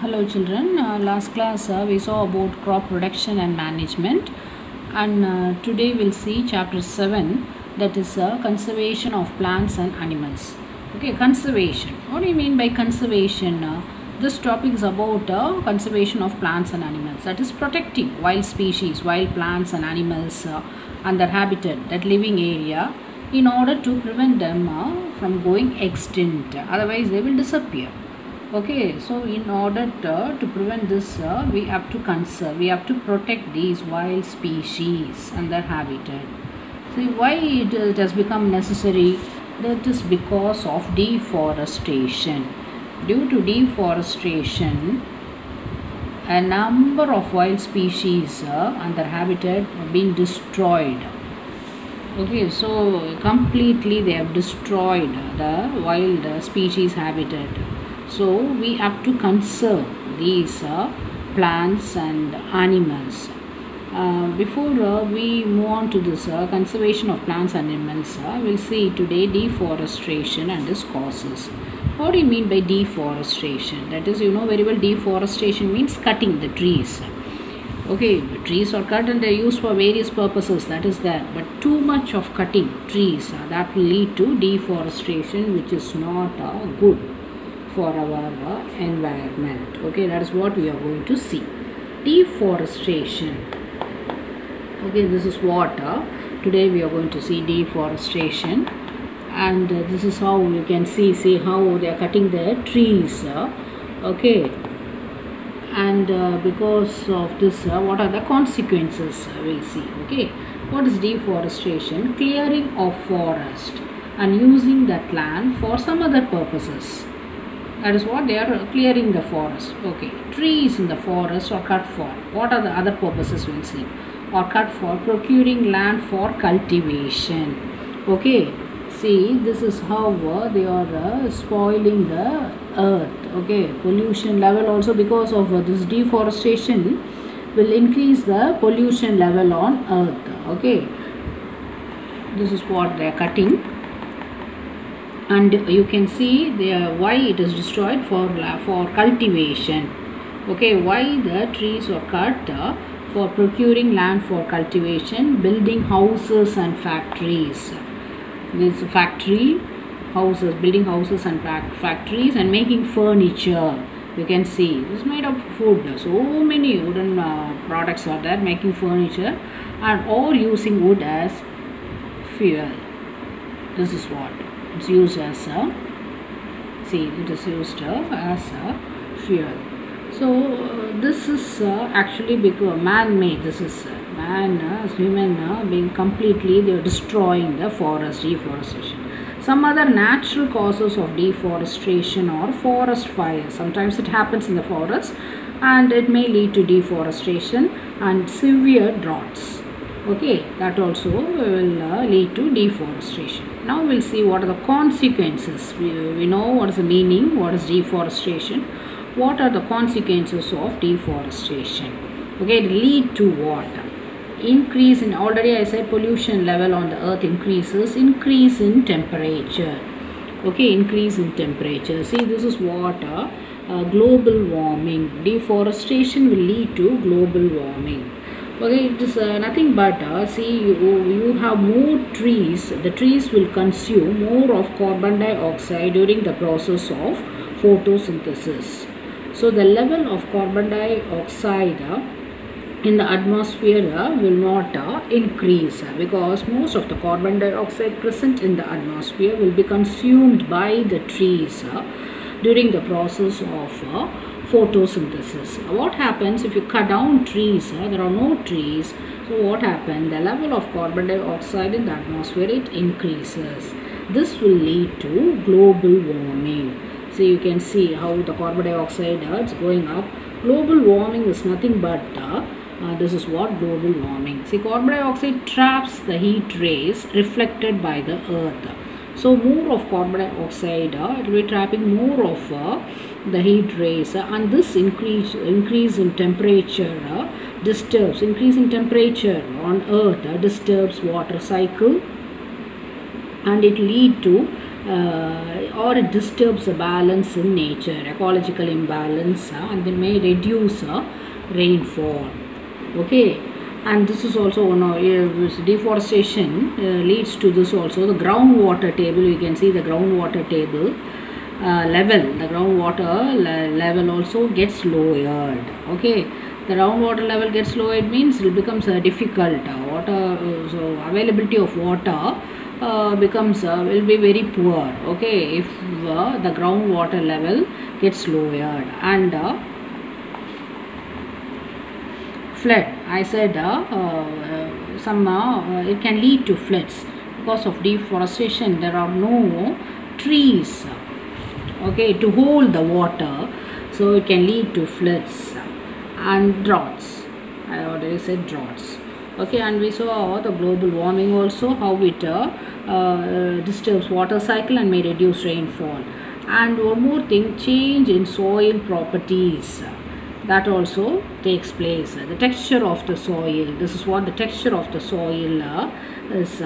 Hello children, last class we saw about crop production and management, and today we'll see chapter 7, that is conservation of plants and animals. Okay, conservation. What do you mean by conservation? This topic is about conservation of plants and animals, that is protecting wild species, wild plants and animals and their habitat, that living area, in order to prevent them from going extinct, otherwise they will disappear. Okay, so in order to prevent this, we have to conserve, we have to protect these wild species and their habitat. See why it has become necessary? That is because of deforestation. Due to deforestation, a number of wild species and their habitat have been destroyed. Okay, so completely they have destroyed the wild species habitat. So we have to conserve these plants and animals. Before we move on to this conservation of plants and animals, we'll see today deforestation and its causes. What do you mean by deforestation? That is, you know very well, deforestation means cutting the trees. Okay, trees are cut and they are used for various purposes, that is there. But too much of cutting trees, that will lead to deforestation, which is not good for our environment. Okay, that is what we are going to see. Deforestation. Okay, this is what today we are going to see, deforestation. And this is how you can see how they are cutting their trees. Okay, and because of this, what are the consequences? We'll see. Okay, what is deforestation? Clearing of forest and using that land for some other purposes. That is what they are clearing the forest. Okay, trees in the forest are cut for. What are the other purposes? We'll see. Or cut for procuring land for cultivation. Okay, see, this is how they are spoiling the earth. Okay, pollution level also, because of this deforestation will increase the pollution level on earth. Okay, this is what they are cutting. And you can see why it is destroyed for cultivation. Okay, why the trees are cut? For procuring land for cultivation, building houses and factories. This factory houses, building houses and factories, and making furniture. You can see this is made of wood. So many wooden products are there, making furniture, and or using wood as fuel. This is what it's used as a, see, it is used as a fuel. So this is actually because man-made. This is human being completely, they are destroying the forest, deforestation. Some other natural causes of deforestation or forest fire. Sometimes it happens in the forest and it may lead to deforestation and severe droughts. Okay, that also will lead to deforestation. Now we'll see what are the consequences. We know what is the meaning, what is deforestation, what are the consequences of deforestation. Okay, it lead to what? Increase in, already I said pollution level on the earth increases, increase in temperature. Okay, increase in temperature. See, this is what global warming. Deforestation will lead to global warming. Okay, it is nothing but see, you have more trees. The trees will consume more of carbon dioxide during the process of photosynthesis. So the level of carbon dioxide in the atmosphere will not increase, because most of the carbon dioxide present in the atmosphere will be consumed by the trees during the process of photosynthesis. What happens if you cut down trees? There are no trees. So what happens? The level of carbon dioxide in the atmosphere, it increases. This will lead to global warming. So you can see how the carbon dioxide is going up. Global warming is nothing but this is what global warming. See, carbon dioxide traps the heat rays reflected by the earth. So more of carbon dioxide, it will be trapping more of the heat rays, and this increase in temperature disturbs, increase in temperature on earth disturbs water cycle, and it lead to or it disturbs the balance in nature, ecological imbalance, and they may reduce rainfall. Okay, and this is also one of deforestation leads to this also. The groundwater table, you can see the groundwater table level, the groundwater level also gets lowered. Okay, the groundwater level gets lowered means it becomes difficult. So availability of water becomes will be very poor. Okay, if the groundwater level gets lowered, and flood, I said it can lead to floods because of deforestation. There are no trees, okay, to hold the water, so it can lead to floods and droughts. I already said droughts. Okay, and we saw the global warming also, how it disturbs water cycle and may reduce rainfall. And one more thing, change in soil properties, that also takes place. The texture of the soil, this is what the texture of the soil is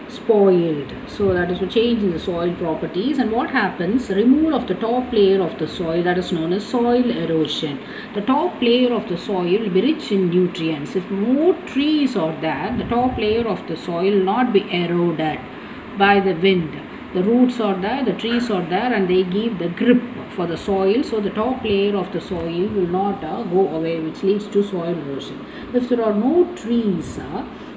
spoiled. So that is a change in the soil properties. And what happens, removal of the top layer of the soil, that is known as soil erosion. The top layer of the soil will be rich in nutrients. If more trees are there, the top layer of the soil will not be eroded by the wind. The roots are there, the trees are there, and they give the grip for the soil, so the top layer of the soil will not go away, which leads to soil erosion. If there are no trees,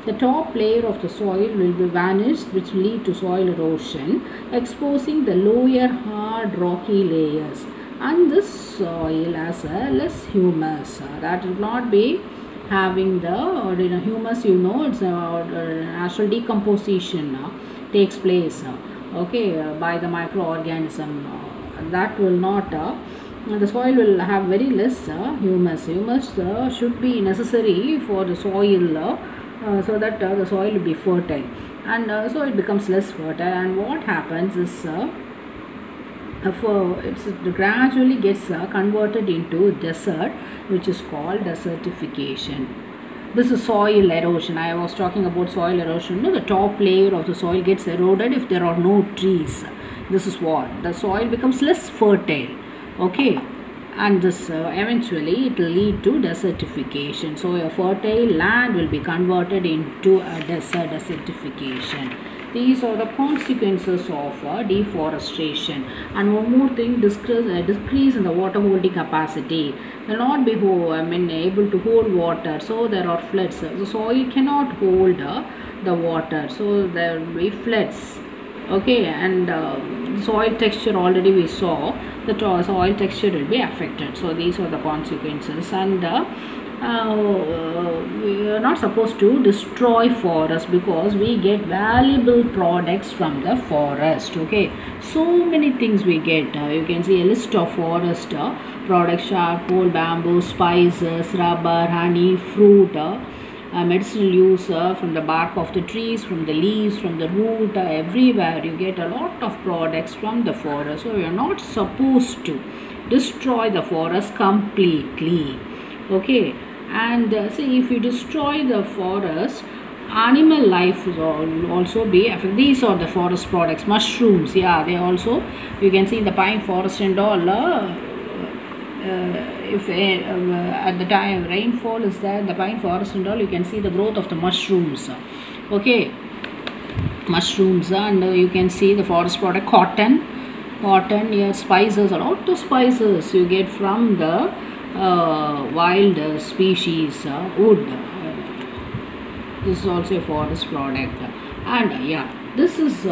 the top layer of the soil will be vanished, which will lead to soil erosion, exposing the lower hard rocky layers. And this soil has less humus, that will not be having the humus. It's natural decomposition takes place. Okay, by the microorganism, that will not the soil will have very less humus. Humus should be necessary for the soil, so that the soil will be fertile, and so it becomes less fertile. And what happens is it gradually gets converted into desert, which is called desertification. This is soil erosion. I was talking about soil erosion. The top layer of the soil gets eroded if there are no trees. This is what the soil becomes less fertile. Okay, and this eventually it will lead to desertification. So a fertile land will be converted into a desert, desertification. These are the consequences of deforestation. And one more thing, decrease in the water holding capacity. Will not be able to hold water, so there are floods. The soil cannot hold the water, so there will be floods. Okay, and soil texture, already we saw the soil texture will be affected. So these are the consequences. And we are not supposed to destroy forest, because we get valuable products from the forest. Okay, so many things we get. You can see a list of forest products: charcoal, bamboo, spices, rubber, honey, fruit, medicinal use from the bark of the trees, from the leaves, from the root, everywhere you get a lot of products from the forest. So we are not supposed to destroy the forest completely. Okay, and see, if you destroy the forest, animal life will also be affected. These are the forest products. Mushrooms, yeah, they also, you can see in the pine forest and all, if at the time rainfall is there in the pine forest and all, you can see the growth of the mushrooms. Okay, mushrooms, and you can see the forest product, cotton, here, spices, a lot of spices you get from the wild species, wood. This is also a forest product. And yeah, this is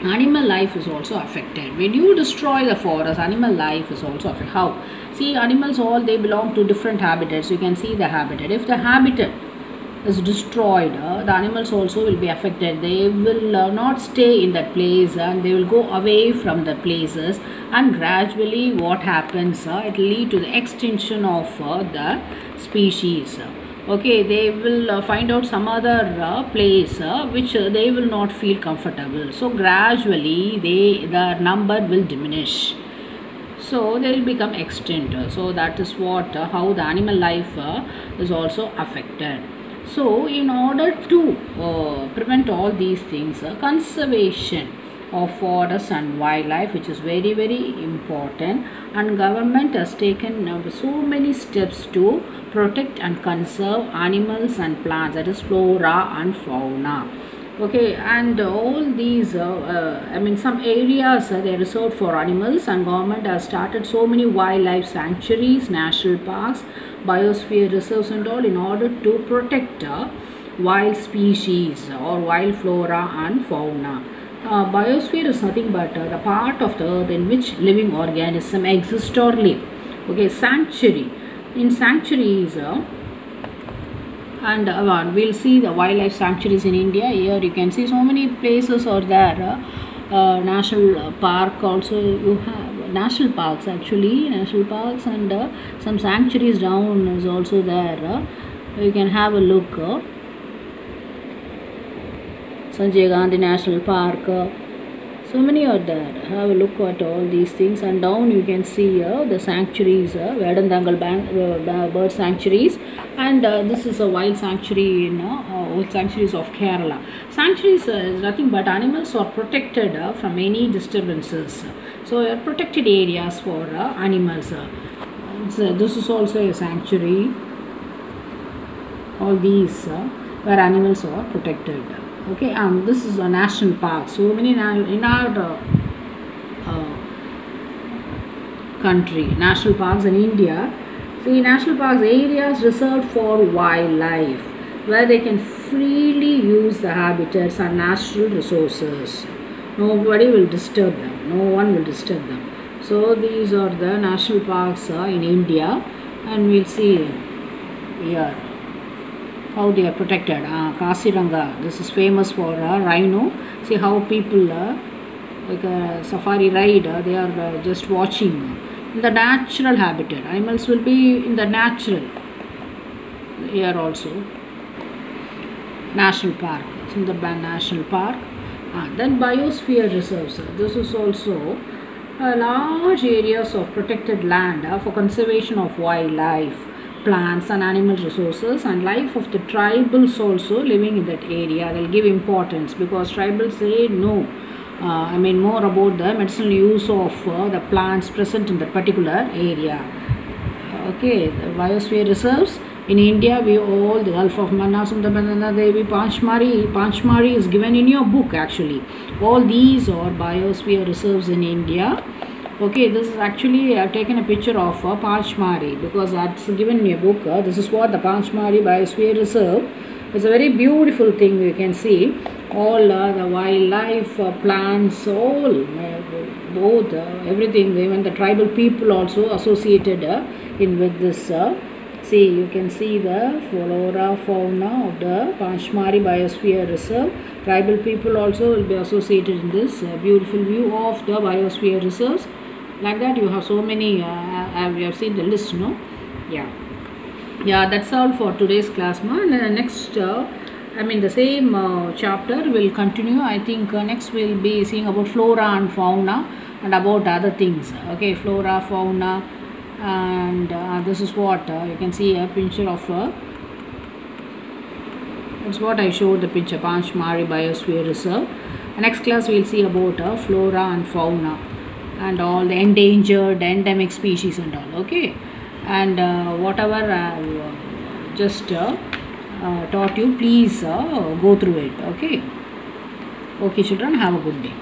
animal life is also affected. When you destroy the forest, animal life is also affected. How? See, animals all, they belong to different habitats. You can see the habitat. If the habitat is destroyed, the animals also will be affected. They will not stay in that place, and they will go away from the places, and gradually what happens, it will lead to the extinction of the species. Okay, they will find out some other place which they will not feel comfortable. So gradually the number will diminish. So they will become extinct. So that is what how the animal life is also affected. So in order to prevent all these things, conservation of forest and wildlife, which is very very important, and government has taken so many steps to protect and conserve animals and plants, that is flora and fauna. Okay, and all these I mean some areas they are reserved for animals, and government has started so many wildlife sanctuaries, national parks, biosphere reserves and all, in order to protect wild species or wild flora and fauna. Biosphere is nothing but the part of the earth in which living organism exist or live. Okay, sanctuary, in sanctuaries and we'll see the wildlife sanctuaries in India. Here you can see so many places are there. National park also, you have national parks, actually national parks, and some sanctuaries down is also there. You can have a look. Sanjay Gandhi National Park, so many are there. Have a look at all these things, and down you can see the sanctuaries, Vedandangal bird sanctuaries, and this is a wild sanctuary in sanctuaries of Kerala. Sanctuaries is nothing but animals are protected from any disturbances. So protected areas for animals. So this is also a sanctuary. All these where animals are protected. Okay, this is a national park. So many in our country, national parks in India. See, national parks areas reserved for wildlife, where they can freely use the habitats and natural resources. Nobody will disturb them. No one will disturb them. So these are the national parks in India, and we'll see here how they are protected. Kaziranga, this is famous for rhino. See how people like a safari ride, they are just watching in the natural habitat. Animals will be in the natural. Here also national park, Sundarban National Park. Then biosphere reserves. This is also large areas of protected land for conservation of wildlife, plants and animal resources, and life of the tribals also living in that area. They'll give importance because tribals say no. I mean more about the medicinal use of the plants present in that particular area. Okay, the biosphere reserves in India, we all the Gulf of Mannar, Sundarban Devi, Panchmari is given in your book actually. All these are biosphere reserves in India. Okay, this is actually I have taken a picture of Panchmari because that's given in your book. This is what the Panchmari Biosphere Reserve. It's a very beautiful thing. You can see all the wildlife, plants, all both everything. Even the tribal people also associated in with this. See, you can see the flora, fauna of the Panchmari Biosphere Reserve. Tribal people also will be associated in this beautiful view of the biosphere reserves. Like that, you have so many. You have seen the list, no? Yeah. That's all for today's class, ma. Next, I mean the same chapter will continue. I think next we'll be seeing about flora and fauna and about other things. Okay, flora, fauna, and this is what you can see a picture of. That's what I showed the picture. Panchmari Biosphere Reserve. Next class we'll see about flora and fauna and all the endangered, endemic species and all. Okay, and whatever I just taught you, please go through it. Okay, children, have a good day.